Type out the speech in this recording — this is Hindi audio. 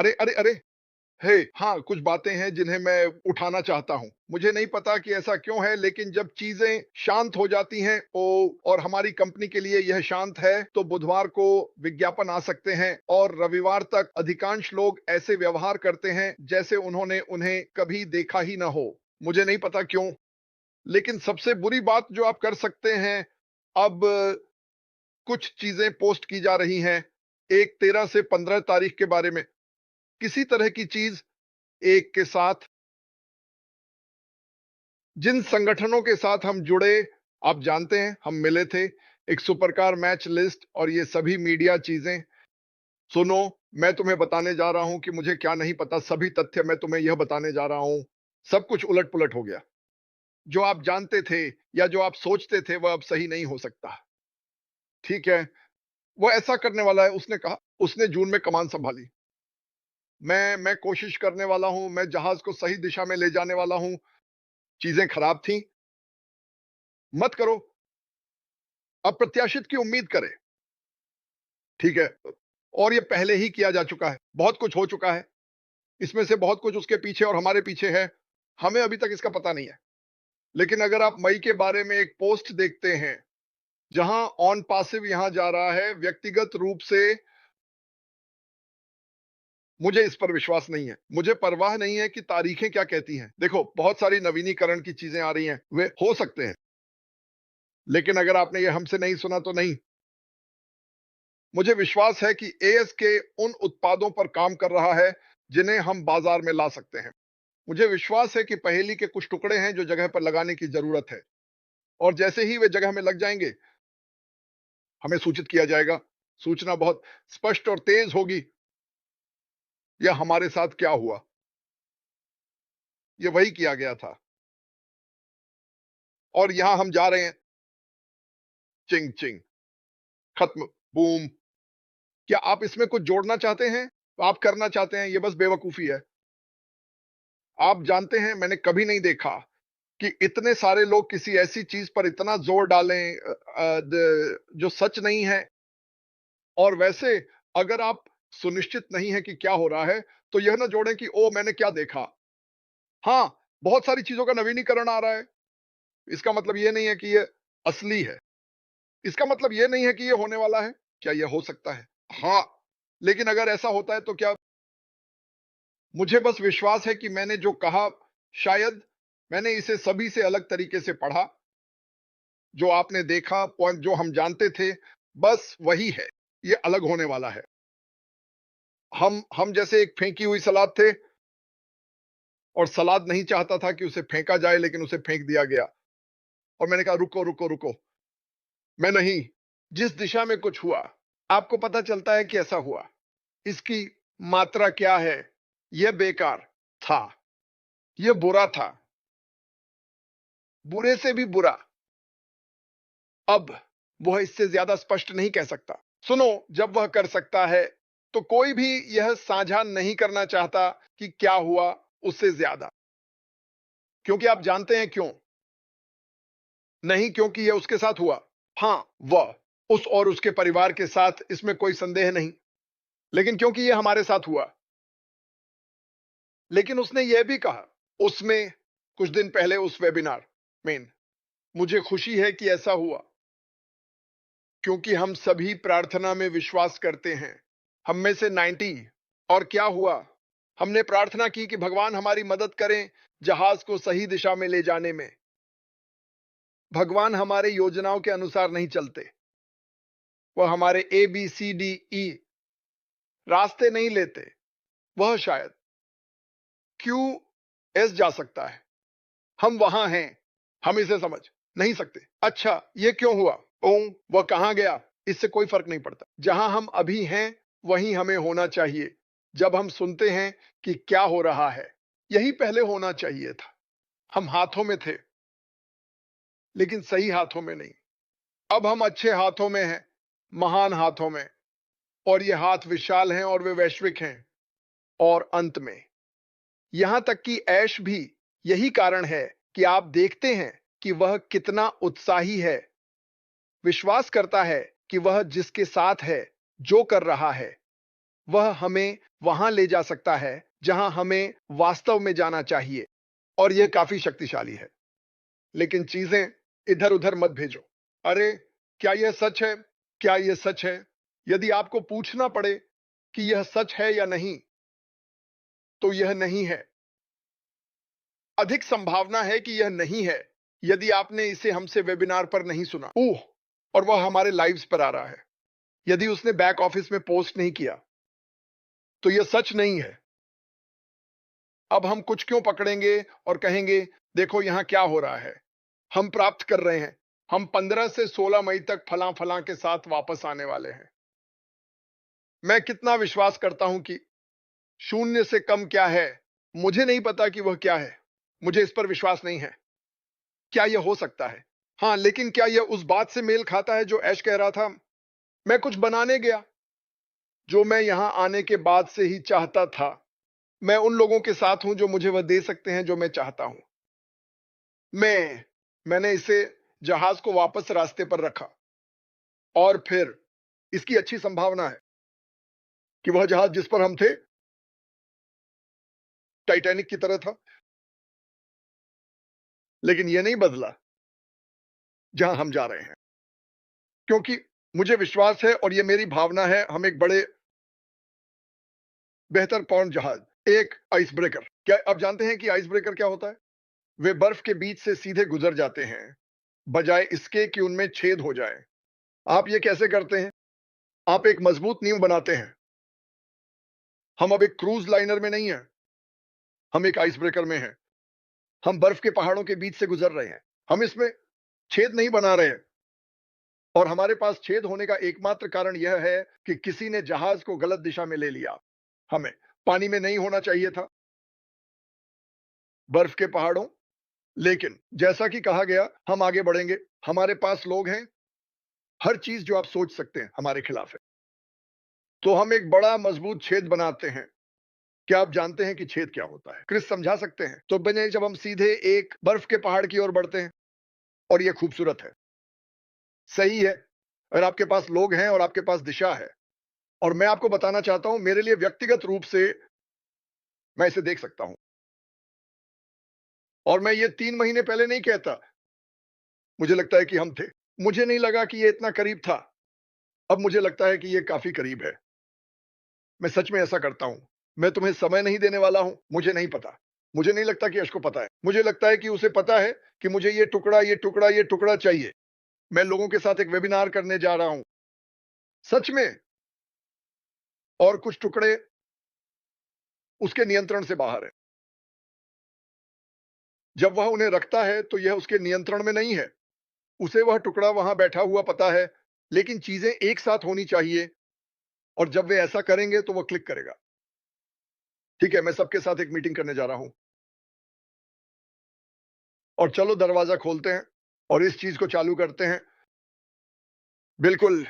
अरे, अरे, अरे! हे, हाँ, कुछ बातें हैं जिन्हें मैं उठाना चाहता हूँ। मुझे नहीं पता कि ऐसा क्यों है, लेकिन जब चीज़ें शांत हो जाती हैं और हमारी कंपनी के लिए यह शांत है, तो बुधवार को विज्ञापन आ सकते हैं और रविवार तक अधिकांश लोग ऐसे व्यवहार करते हैं, जैसे उन्होंने उन्हें कभी देखा ही ना हो। मुझे नहीं पता क्यों, लेकिन सबसे बुरी बात जो आप कर सकते हैं, अब कुछ चीज़ें पोस्ट की जा रही हैं, एक 13 से 15 तारीख के बारे में। किसी तरह की चीज़ एक के साथ जिन संगठनों के साथ हम जुड़े, आप जानते हैं, हम मिले थे, एक सुपरकार मैच लिस्ट और ये सभी मीडिया चीज़ें। सुनो, मैं तुम्हें बताने जा रहा हूँ कि मुझे क्या नहीं पता, सभी तथ्य मैं तुम्हें यह बताने जा रहा हूँ। सब कुछ उलट-पुलट हो गया। जो आप जानते थे या जो आप सोचते थे, वह अब सही नहीं हो सकता। ठीक है? वो ऐसा करने वाला है, उसने कहा। उसने जून में कमान सँभाली। मैं कोशिश करने वाला हूँ, मैं जहाज़ को सही दिशा में ले जाने वाला हूँ। चीज़ें खराब थीं, मत करो, अप्रत्याशित की उम्मीद करें। ठीक है? और ये पहले ही किया जा चुका है, बहुत कुछ हो चुका है। इसमें से बहुत कुछ उसके पीछे और हमारे पीछे है, हमें अभी तक इसका पता नहीं है। लेकिन अगर आप मई के बारे में एक पोस्ट देखते हैं, जहां ऑन पासिव यहां जा रहा है, व्यक्तिगत रूप से मुझे इस पर विश्वास नहीं है। मुझे परवाह नहीं है कि तारीखें क्या कहती हैं। देखो, बहुत सारी नवीनीकरण की चीजें आ रही हैं, वे हो सकते हैं, लेकिन अगर आपने ये हमसे नहीं सुना तो नहीं। मुझे विश्वास है कि एएसके उन उत्पादों पर काम कर रहा है जिन्हें हम बाजार में ला सकते हैं। मुझे विश्वास है कि पहेली के कुछ टुकड़े हैं जो जगह पर लगाने की जरूरत है, और जैसे ही वे जगह में लग जाएंगे, हमें सूचित किया जाएगा। सूचना बहुत स्पष्ट और तेज होगी। यह हमारे साथ क्या हुआ, यह वही किया गया था, और यहां हम जा रहे हैं। चिंग चिंग, खत्म, बूम। क्या आप इसमें कुछ जोड़ना चाहते हैं? आप करना चाहते हैं? यह बस बेवकूफी है। आप जानते हैं, मैंने कभी नहीं देखा कि इतने सारे लोग किसी ऐसी चीज पर इतना जोर डालें जो सच नहीं है। और वैसे, अगर आप सुनिश्चित नहीं है कि क्या हो रहा है, तो यह ना जोड़ें कि ओ मैंने क्या देखा। हाँ, बहुत सारी चीजों का नवीनीकरण आ रहा है। इसका मतलब ये नहीं है कि ये असली है। इसका मतलब ये नहीं है कि ये होने वाला है। क्या यह हो सकता है? हाँ, लेकिन अगर ऐसा होता है तो क्या? मुझे बस विश्वास है कि मैंने जो कहा, शायद मैंने इसे सभी से अलग तरीके से पढ़ा। जो आपने देखा, पॉइंट जो हम जानते थे, बस वही है। ये अलग होने वाला है। हम जैसे एक फेंकी हुई सलाद थे, और सलाद नहीं चाहता था कि उसे फेंका जाए, लेकिन उसे फेंक दिया गया। और मैंने कहा रुको रुको रुको, मैं नहीं। जिस दिशा में कुछ हुआ, आपको पता चलता है कि ऐसा हुआ, इसकी मात्रा क्या है। यह बेकार था, यह बुरा था, बुरे से भी बुरा। अब वह इससे ज्यादा स्पष्ट नहीं कह सकता। सुनो, जब वह कर सकता है, तो कोई भी यह साझा नहीं करना चाहता कि क्या हुआ उससे ज्यादा। क्योंकि आप जानते हैं क्यों? नहीं क्योंकि यह उसके साथ हुआ। हाँ, वह, उस और उसके परिवार के साथ, इसमें कोई संदेह नहीं। लेकिन क्योंकि यह हमारे साथ हुआ। लेकिन उसने यह भी कहा, उसमें, कुछ दिन पहले उस वेबिनार में, मुझे खुशी है कि ऐसा हुआ, क्योंकि हम सभी प्रार्थना में विश्वास करते हैं। हम में से 90। और क्या हुआ? हमने प्रार्थना की कि भगवान हमारी मदद करें जहाज को सही दिशा में ले जाने में। भगवान हमारे योजनाओं के अनुसार नहीं चलते। वह हमारे A B C D E रास्ते नहीं लेते। वह शायद क्यू एस जा सकता है। हम वहां हैं। हम इसे समझ नहीं सकते। अच्छा, ये क्यों हुआ? ओम, वह कहां गया? इससे कोई फर्क नहीं पड़ता। जहां हम अभी हैं, वहीं हमें होना चाहिए। जब हम सुनते हैं कि क्या हो रहा है, यही पहले होना चाहिए था। हम हाथों में थे, लेकिन सही हाथों में नहीं। अब हम अच्छे हाथों में हैं, महान हाथों में। और ये हाथ विशाल हैं और वे वैश्विक हैं। और अंत में, यहां तक कि ऐश भी, यही कारण है कि आप देखते हैं कि वह कितना उत्साही है। विश्वास करता है कि वह जिसके साथ है, जो कर रहा है, वह हमें वहां ले जा सकता है जहां हमें वास्तव में जाना चाहिए, और यह काफी शक्तिशाली है। लेकिन चीजें इधर उधर मत भेजो। अरे, क्या यह सच है? क्या यह सच है? यदि आपको पूछना पड़े कि यह सच है या नहीं, तो यह नहीं है। अधिक संभावना है कि यह नहीं है यदि आपने इसे हमसे वेबिनार पर नहीं सुना। ओह, और वह हमारे लाइव्स पर आ रहा है। यदि उसने बैक ऑफिस में पोस्ट नहीं किया, तो यह सच नहीं है। अब हम कुछ क्यों पकड़ेंगे और कहेंगे, देखो यहां क्या हो रहा है। हम प्राप्त कर रहे हैं। हम 15 से 16 मई तक फलां फलां के साथ वापस आने वाले हैं। मैं कितना विश्वास करता हूं कि शून्य से कम क्या है, मुझे नहीं पता कि वह क्या है। मुझे इस पर विश्वास नहीं है। क्या यह हो सकता है? हाँ, लेकिन क्या यह उस बात से मेल खाता है जो ऐश कह रहा था? मैं कुछ बनाने गया जो मैं यहां आने के बाद से ही चाहता था। मैं उन लोगों के साथ हूं जो मुझे वह दे सकते हैं जो मैं चाहता हूं। मैंने इसे जहाज को वापस रास्ते पर रखा, और फिर इसकी अच्छी संभावना है कि वह जहाज जिस पर हम थे टाइटैनिक की तरह था। लेकिन यह नहीं बदला जहां हम जा रहे हैं, क्योंकि मुझे विश्वास है और यह मेरी भावना है, हम एक बड़े बेहतर पौंड जहाज, एक आइस ब्रेकर। क्या आप जानते हैं कि आइस ब्रेकर क्या होता है? वे बर्फ के बीच से सीधे गुजर जाते हैं बजाय इसके कि उनमें छेद हो जाए। आप ये कैसे करते हैं? आप एक मजबूत नींव बनाते हैं। हम अब एक क्रूज लाइनर में नहीं है, हम एक आइस ब्रेकर में हैं। हम बर्फ के पहाड़ों के बीच से गुजर रहे हैं। हम इसमें छेद नहीं बना रहे हैं, और हमारे पास छेद होने का एकमात्र कारण यह है कि किसी ने जहाज को गलत दिशा में ले लिया। हमें पानी में नहीं होना चाहिए था, बर्फ के पहाड़ों। लेकिन जैसा कि कहा गया, हम आगे बढ़ेंगे। हमारे पास लोग हैं। हर चीज जो आप सोच सकते हैं हमारे खिलाफ है। तो हम एक बड़ा मजबूत छेद बनाते हैं। क्या आप जानते हैं कि छेद क्या होता है? क्रिस समझा सकते हैं? तो बने जब हम सीधे एक बर्फ के पहाड़ की ओर बढ़ते हैं, और यह खूबसूरत है। सही है। अगर आपके पास लोग हैं और आपके पास दिशा है, और मैं आपको बताना चाहता हूं, मेरे लिए व्यक्तिगत रूप से मैं इसे देख सकता हूं। और मैं ये 3 महीने पहले नहीं कहता। मुझे लगता है कि हम थे। मुझे नहीं लगा कि ये इतना करीब था। अब मुझे लगता है कि ये काफी करीब है। मैं सच में ऐसा करता हूं। मैं तुम्हें समय नहीं देने वाला हूं। मुझे नहीं पता। मुझे नहीं लगता कि यश को पता है। मुझे लगता है कि उसे पता है कि मुझे ये टुकड़ा, ये टुकड़ा, ये टुकड़ा चाहिए। मैं लोगों के साथ एक वेबिनार करने जा रहा हूं। सच में। और कुछ टुकड़े उसके नियंत्रण से बाहर है। जब वह उन्हें रखता है तो यह उसके नियंत्रण में नहीं है। उसे वह टुकड़ा वहां बैठा हुआ पता है, लेकिन चीजें एक साथ होनी चाहिए, और जब वे ऐसा करेंगे तो वह क्लिक करेगा। ठीक है, मैं सबके साथ एक मीटिंग करने जा रहा हूं, और चलो दरवाजा खोलते हैं और इस चीज को चालू करते हैं। बिल्कुल।